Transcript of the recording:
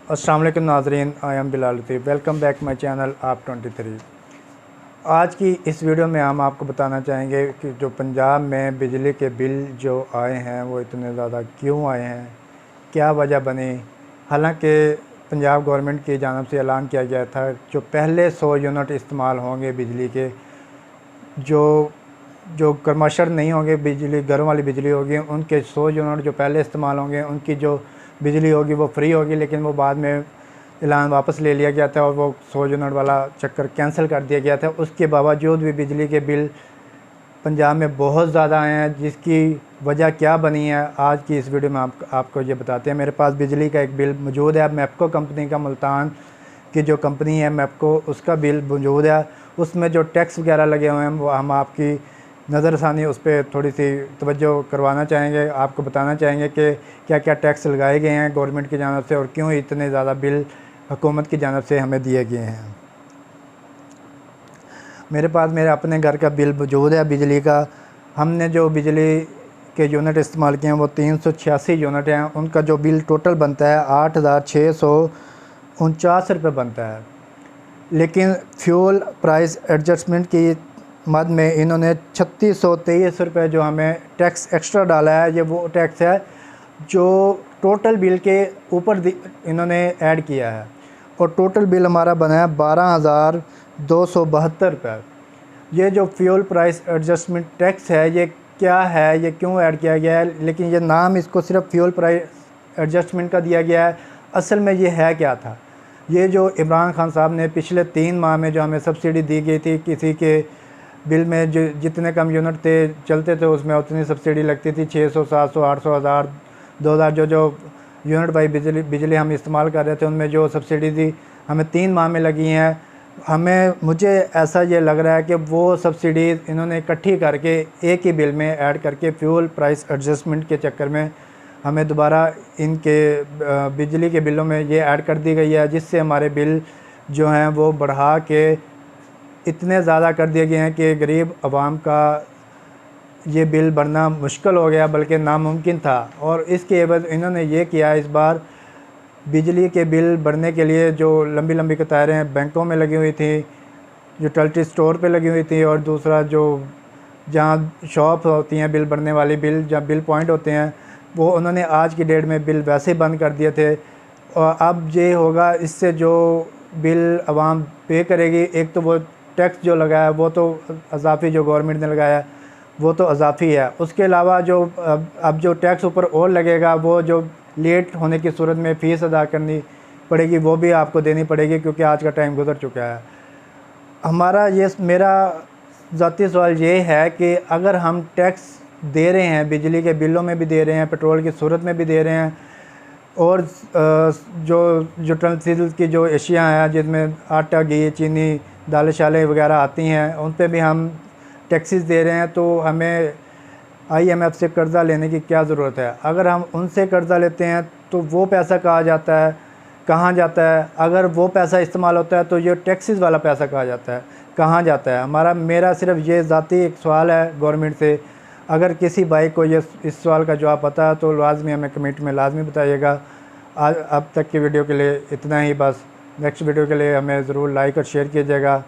अस्सलाम वालेकुम नाज़रीन, I am Bilal Latif. Welcome back my channel आप 23। आज की इस वीडियो में हम आपको बताना चाहेंगे कि जो पंजाब में बिजली के बिल जो आए हैं वो इतने ज़्यादा क्यों आए हैं, क्या वजह बनी। हालांकि पंजाब गवर्नमेंट की जानिब से ऐलान किया गया था जो पहले 100 यूनिट इस्तेमाल होंगे बिजली के, जो जो कमर्शियल नहीं होंगे, बिजली घरों वाली बिजली होगी, उनके 100 यूनिट जो पहले इस्तेमाल होंगे उनकी जो बिजली होगी वो फ्री होगी। लेकिन वो बाद में ऐलान वापस ले लिया गया था और वो 100 यूनिट वाला चक्कर कैंसिल कर दिया गया था। उसके बावजूद भी बिजली के बिल पंजाब में बहुत ज़्यादा आए हैं, जिसकी वजह क्या बनी है आज की इस वीडियो में आपको ये बताते हैं। मेरे पास बिजली का एक बिल मौजूद है, मैप्को कंपनी का, मुल्तान की जो कंपनी है मैप्को, उसका बिल मौजूद है। उसमें जो टैक्स वगैरह लगे हुए हैं वो हम आपकी नज़रसानी उस पर थोड़ी सी तवज्जो करवाना चाहेंगे, आपको बताना चाहेंगे कि क्या क्या टैक्स लगाए गए हैं गवर्नमेंट की जानिब से और क्यों इतने ज़्यादा बिल हुकूमत की जानिब से हमें दिए गए हैं। मेरे पास मेरे अपने घर का बिल मौजूद है बिजली का। हमने जो बिजली के यूनिट इस्तेमाल किए हैं वो 386 यूनिट हैं। उनका जो बिल टोटल बनता है 8,649 रुपये बनता है। लेकिन फ्यूल प्राइस एडजस्टमेंट की मद में इन्होंने 3623 रुपये जो हमें टैक्स एक्स्ट्रा डाला है, ये वो टैक्स है जो टोटल बिल के ऊपर इन्होंने ऐड किया है और टोटल बिल हमारा बना है 12,272 रुपये। ये जो फ्यूल प्राइस एडजस्टमेंट टैक्स है ये क्या है, ये क्यों ऐड किया गया है, लेकिन ये नाम इसको सिर्फ फ्यूल प्राइस एडजस्टमेंट का दिया गया है। असल में ये है क्या था, ये जो इमरान खान साहब ने पिछले 3 माह में जो हमें सब्सिडी दी गई थी, किसी के बिल में जो जितने कम यूनिट थे चलते थे उसमें उतनी सब्सिडी लगती थी, 600, 700, 800, 1000, 2000 जो यूनिट बाई बिजली हम इस्तेमाल कर रहे थे उनमें जो सब्सिडी थी हमें 3 माह में लगी हैं। मुझे ऐसा ये लग रहा है कि वो सब्सिडी इन्होंने इकट्ठी करके एक ही बिल में ऐड करके फ्यूल प्राइस एडजस्टमेंट के चक्कर में हमें दोबारा इनके बिजली के बिलों में ये ऐड कर दी गई है, जिससे हमारे बिल जो हैं वो बढ़ा के इतने ज़्यादा कर दिए गए हैं कि गरीब आवाम का ये बिल भरना मुश्किल हो गया, बल्कि नामुमकिन था। और इसके एवज इन्होंने ये किया इस बार, बिजली के बिल भरने के लिए जो लंबी लंबी कतारें बैंकों में लगी हुई थी, यूटिलिटी स्टोर पे लगी हुई थी, और दूसरा जो जहाँ शॉप होती हैं बिल भरने वाली, जहाँ बिल पॉइंट होते हैं, वो उन्होंने आज की डेट में बिल वैसे ही बंद कर दिए थे। और अब ये होगा, इससे जो बिल आवाम पे करेगी, एक तो वो टैक्स जो लगाया वो तो अजाफी जो गवर्नमेंट ने लगाया वो तो अजाफी है, उसके अलावा जो अब जो टैक्स ऊपर और लगेगा वो जो लेट होने की सूरत में फ़ीस अदा करनी पड़ेगी वो भी आपको देनी पड़ेगी, क्योंकि आज का टाइम गुजर चुका है। मेरा ज़ाती सवाल ये है कि अगर हम टैक्स दे रहे हैं, बिजली के बिलों में भी दे रहे हैं, पेट्रोल की सूरत में भी दे रहे हैं, और जो यूटेंसिल्स की जो एशिया हैं जिसमें आटा, घी, चीनी, दालें शालें वगैरह आती हैं, उन पे भी हम टैक्सेस दे रहे हैं, तो हमें IMF से कर्ज़ा लेने की क्या ज़रूरत है। अगर हम उनसे कर्ज़ा लेते हैं तो वो पैसा कहाँ जाता है, अगर वो पैसा इस्तेमाल होता है तो ये टैक्सेस वाला पैसा कहाँ जाता है। मेरा सिर्फ ये ज़ाती एक सवाल है गवर्नमेंट से। अगर किसी भाई को ये इस सवाल का जवाब पता है तो लाजमी हमें कमेंट में लाजमी बताइएगा। अब तक की वीडियो के लिए इतना ही बस। नेक्स्ट वीडियो के लिए हमें ज़रूर लाइक और शेयर कीजिएगा।